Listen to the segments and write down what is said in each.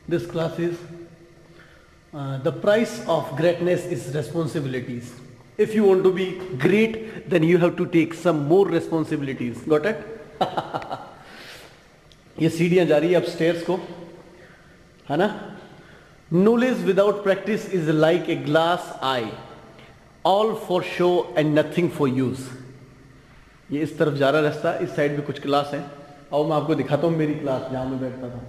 This class is the price of greatness is responsibilities. If you want to be great, then you have to take some more responsibilities. Got it? ये सीढ़ियां जा रही है upstairs को, है ना? Knowledge without practice is like a glass eye, all for show and nothing for use. ये इस तरफ जा रहा रास्ता, इस साइड में कुछ क्लास है, और मैं आपको दिखाता हूँ मेरी क्लास जहाँ मैं बैठता था।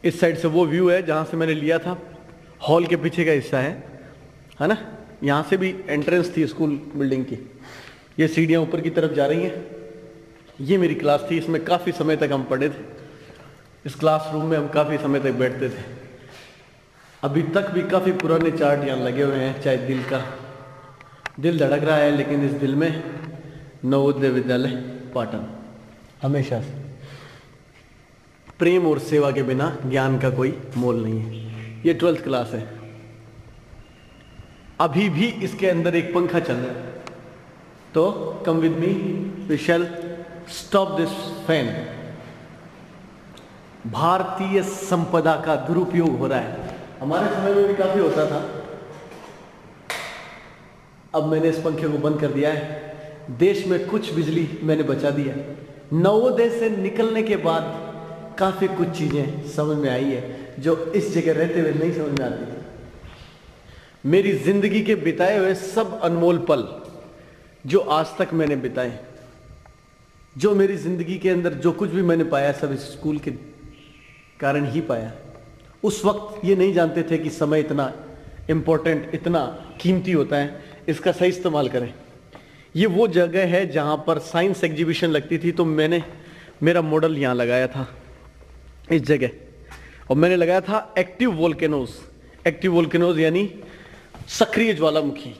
इस साइड से वो व्यू है जहाँ से मैंने लिया था, हॉल के पीछे का हिस्सा है ना? यहाँ से भी एंट्रेंस थी स्कूल बिल्डिंग की। ये सीढ़ियाँ ऊपर की तरफ जा रही हैं। ये मेरी क्लास थी, इसमें काफ़ी समय तक हम पढ़े थे। इस क्लासरूम में हम काफ़ी समय तक बैठते थे। अभी तक भी काफ़ी पुराने चार्ट यहाँ लगे हुए हैं। चाहे दिल का दिल धड़क रहा है, लेकिन इस दिल में नवोदय विद्यालय पाटन हमेशा से। प्रेम और सेवा के बिना ज्ञान का कोई मोल नहीं है। ये 12th क्लास है। अभी भी इसके अंदर एक पंखा चल रहा है, तो come with me, we shall stop this fan. भारतीय संपदा का दुरुपयोग हो रहा है। हमारे समय में भी काफी होता था। अब मैंने इस पंखे को बंद कर दिया है। देश में कुछ बिजली मैंने बचा दी है। नवोदय से निकलने के बाद काफी कुछ चीजें समझ में आई है जो इस जगह रहते हुए नहीं समझ में आती थी। मेरी जिंदगी के बिताए हुए सब अनमोल पल जो आज तक मैंने बिताए, जो मेरी जिंदगी के अंदर जो कुछ भी मैंने पाया, सब इस स्कूल के कारण ही पाया। उस वक्त ये नहीं जानते थे कि समय इतना इम्पोर्टेंट, इतना कीमती होता है, इसका सही इस्तेमाल करें। ये वो जगह है जहाँ पर साइंस एग्जीबिशन लगती थी, तो मैंने मेरा मॉडल यहाँ लगाया था, इस जगह। और मैंने लगाया था एक्टिव वोल्केनोज। एक्टिव वोल्केनोज यानी सक्रिय ज्वालामुखी।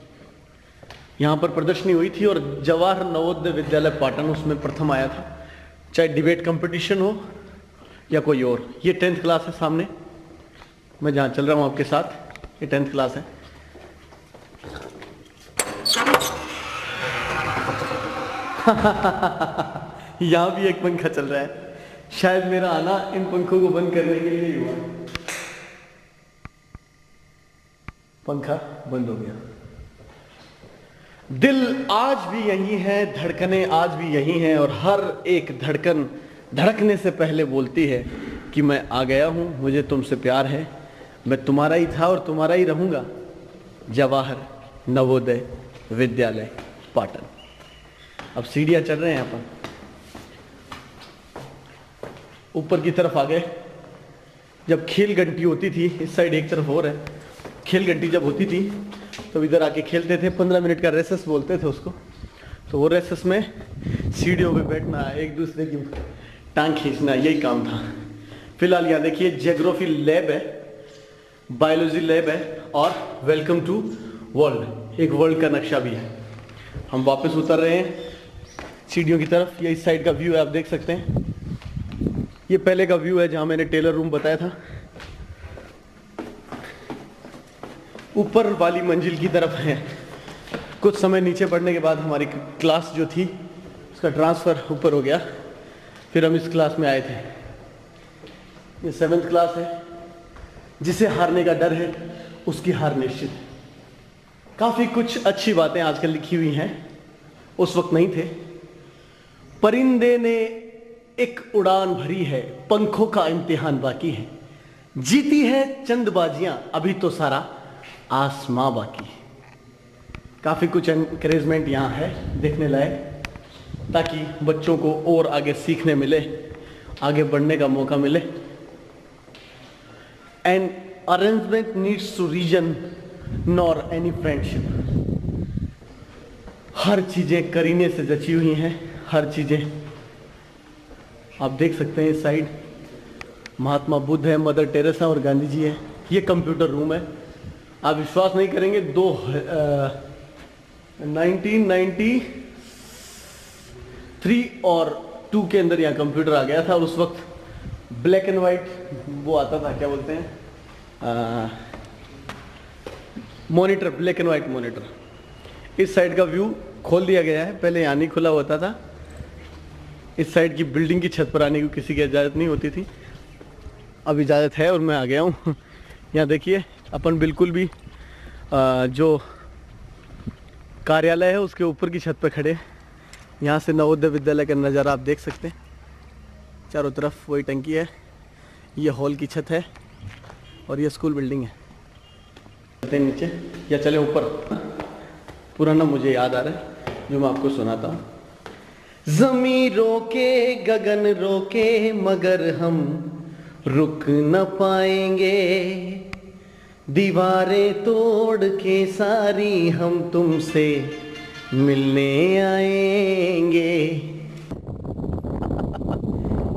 यहाँ पर प्रदर्शनी हुई थी और जवाहर नवोदय विद्यालय पाटन उसमें प्रथम आया था। चाहे डिबेट कंपटीशन हो या कोई और। ये 10th क्लास है सामने, मैं जहाँ चल रहा हूँ आपके साथ, ये 10th क्लास है। यहाँ भी एक पंखा चल रहा है। शायद मेरा आना इन पंखों को बंद करने के लिए ही हुआ। पंखा बंद हो गया। दिल आज भी यही है, धड़कनें आज भी यही हैं, और हर एक धड़कन धड़कने से पहले बोलती है कि मैं आ गया हूं, मुझे तुमसे प्यार है, मैं तुम्हारा ही था और तुम्हारा ही रहूंगा। जवाहर नवोदय विद्यालय पाटन। अब सीढ़ियां चढ़ रहे हैं अपन, ऊपर की तरफ आ गए। जब खेल घंटी होती थी, इस साइड एक तरफ और है, खेल घंटी जब होती थी तो इधर आके खेलते थे। 15 मिनट का रेसेस बोलते थे उसको। तो वो रेसेस में सीढ़ियों पे बैठना, एक दूसरे की टांग खींचना, यही काम था। फिलहाल यहाँ देखिए ज्योग्राफी लैब है, बायोलॉजी लैब है, और वेलकम टू वर्ल्ड, एक वर्ल्ड का नक्शा भी है। हम वापस उतर रहे हैं सीढ़ियों की तरफ। ये इस साइड का व्यू है, आप देख सकते हैं। ये पहले का व्यू है जहाँ मैंने टेलर रूम बताया था। ऊपर वाली मंजिल की तरफ है। कुछ समय नीचे पढ़ने के बाद हमारी क्लास जो थी उसका ट्रांसफ़र ऊपर हो गया, फिर हम इस क्लास में आए थे। ये 7th क्लास है। जिसे हारने का डर है उसकी हार निश्चित है। काफ़ी कुछ अच्छी बातें आजकल लिखी हुई हैं, उस वक्त नहीं थे। परिंदे ने एक उड़ान भरी है, पंखों का इम्तिहान बाकी है, जीती है चंद बाजियां, अभी तो सारा आसमां बाकी है। काफ़ी कुछ एनकरेजमेंट यहाँ है देखने लायक, ताकि बच्चों को और आगे सीखने मिले, आगे बढ़ने का मौका मिले। An arrangement needs to reason nor any friendship. हर चीज़ें करीने से जची हुई हैं, हर चीज़ें आप देख सकते हैं। इस साइड महात्मा बुद्ध है, मदर टेरेसा और गांधी जी है। ये कंप्यूटर रूम है। आप विश्वास नहीं करेंगे, 1993 और 2 के अंदर यहाँ कंप्यूटर आ गया था। उस वक्त ब्लैक एंड वाइट वो आता था, क्या बोलते हैं, monitor, black and white monitor. इस साइड का व्यू खोल दिया गया है, पहले यहाँ नहीं खुला होता था। इस साइड की बिल्डिंग की छत पर आने की किसी की इजाज़त नहीं होती थी। अब इजाज़त है और मैं आ गया हूँ। यहाँ देखिए अपन बिल्कुल भी जो कार्यालय है उसके ऊपर की छत पर खड़े। यहाँ से नवोदय विद्यालय का नज़ारा आप देख सकते हैं। चारों तरफ वही टंकी है, ये हॉल की छत है और ये स्कूल बिल्डिंग है। चलते हैं नीचे या चले ऊपर? पुराना मुझे याद आ रहा है जो मैं आपको सुनाता हूँ। ज़मीं रोके गगन रोके मगर हम रुक न पाएंगे, दीवारें तोड़ के सारी हम तुमसे मिलने आएंगे।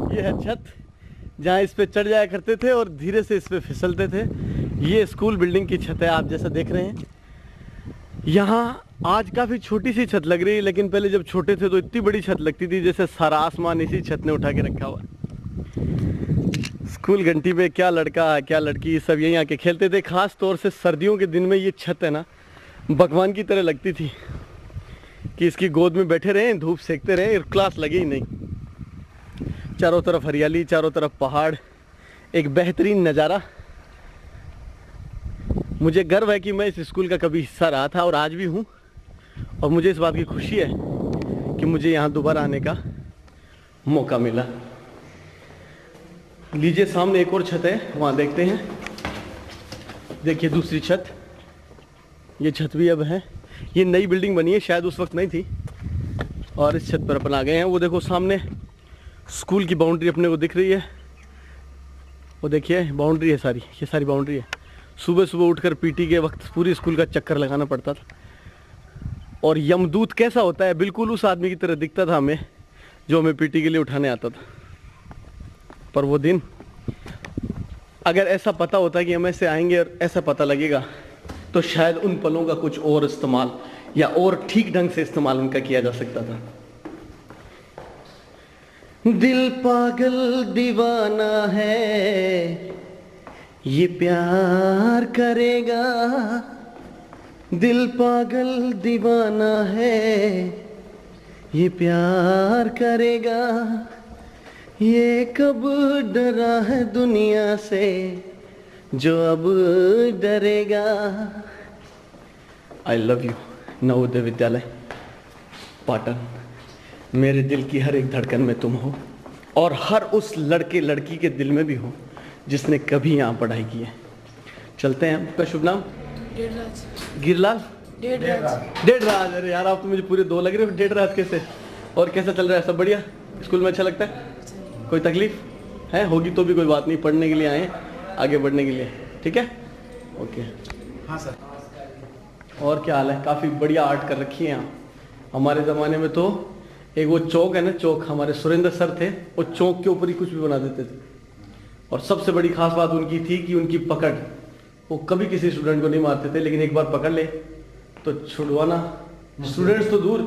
ये है छत जहाँ इस पे चढ़ जाया करते थे और धीरे से इस पे फिसलते थे। ये स्कूल बिल्डिंग की छत है, आप जैसा देख रहे हैं। यहाँ आज काफ़ी छोटी सी छत लग रही है, लेकिन पहले जब छोटे थे तो इतनी बड़ी छत लगती थी जैसे सारा आसमान इसी छत ने उठा के रखा हुआ। स्कूल घंटी पे क्या लड़का क्या लड़की सब यहीं आके खेलते थे। ख़ास तौर से सर्दियों के दिन में ये छत है ना भगवान की तरह लगती थी कि इसकी गोद में बैठे रहें, धूप सेकते रहें, क्लास लगे ही नहीं। चारों तरफ हरियाली, चारों तरफ पहाड़, एक बेहतरीन नज़ारा। मुझे गर्व है कि मैं इस स्कूल का कभी हिस्सा रहा था और आज भी हूँ, और मुझे इस बात की खुशी है कि मुझे यहाँ दोबारा आने का मौका मिला। लीजिए सामने एक और छत है, वहाँ देखते हैं। देखिए दूसरी छत, ये छत भी अब है। ये नई बिल्डिंग बनी है, शायद उस वक्त नहीं थी, और इस छत पर अपन आ गए हैं। वो देखो सामने स्कूल की बाउंड्री अपने को दिख रही है। वो देखिए बाउंड्री है सारी, ये सारी बाउंड्री है। सुबह सुबह उठकर पीटी के वक्त पूरी स्कूल का चक्कर लगाना पड़ता था। और यमदूत कैसा होता है, बिल्कुल उस आदमी की तरह दिखता था हमें जो हमें पीटी के लिए उठाने आता था। पर वो दिन, अगर ऐसा पता होता कि हम ऐसे आएंगे और ऐसा पता लगेगा, तो शायद उन पलों का कुछ और इस्तेमाल या और ठीक ढंग से इस्तेमाल उनका किया जा सकता था। दिल पागल दीवाना है, ये प्यार करेगा। दिल पागल दीवाना है, ये प्यार करेगा। ये कब डरा है दुनिया से जो अब डरेगा। I love you Navodaya Vidyalaya Patan. मेरे दिल की हर एक धड़कन में तुम हो, और हर उस लड़के लड़की के दिल में भी हो जिसने कभी यहाँ पढ़ाई की है। चलते हैं। आपका शुभ नाम? गिरलाल। डेढ़राज। अरे यार आप तो मुझे पूरे दो लग रहे हो। डेढ़राज कैसे? और कैसा चल रहा है? सब बढ़िया? स्कूल में अच्छा लगता है? कोई तकलीफ है? होगी तो भी कोई बात नहीं, पढ़ने के लिए आए, आगे बढ़ने के लिए। ठीक है, ओके। हाँ सर। और क्या हाल है? काफ़ी बढ़िया आर्ट कर रखी है यहाँ। हमारे ज़माने में तो एक वो चौक है ना, चौक, हमारे सुरेंद्र सर थे, वो चौक के ऊपर ही कुछ भी बना देते थे। और सबसे बड़ी खास बात उनकी थी कि उनकी पकड़, वो कभी किसी स्टूडेंट को नहीं मारते थे, लेकिन एक बार पकड़ ले तो छुड़वाना। स्टूडेंट्स तो दूर,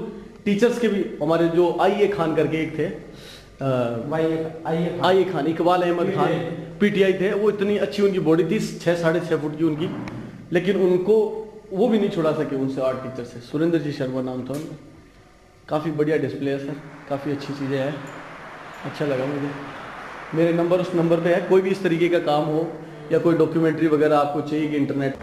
टीचर्स के भी। हमारे जो आई खान करके एक थे, आई खान, इकबाल अहमद खान, पीटीआई थे। वो इतनी अच्छी उनकी बॉडी थी, 6 साढ़े 6 फुट की उनकी, लेकिन उनको वो भी नहीं छुड़ा सके उनसे, आर्ट टीचर से। सुरेंद्र जी शर्मा नाम था उनका। काफ़ी बढ़िया डिस्प्ले है सर, काफ़ी अच्छी चीज़ें हैं, अच्छा लगा मुझे। मेरे नंबर उस नंबर पे है, कोई भी इस तरीके का काम हो या कोई डॉक्यूमेंट्री वगैरह आपको चाहिए कि इंटरनेट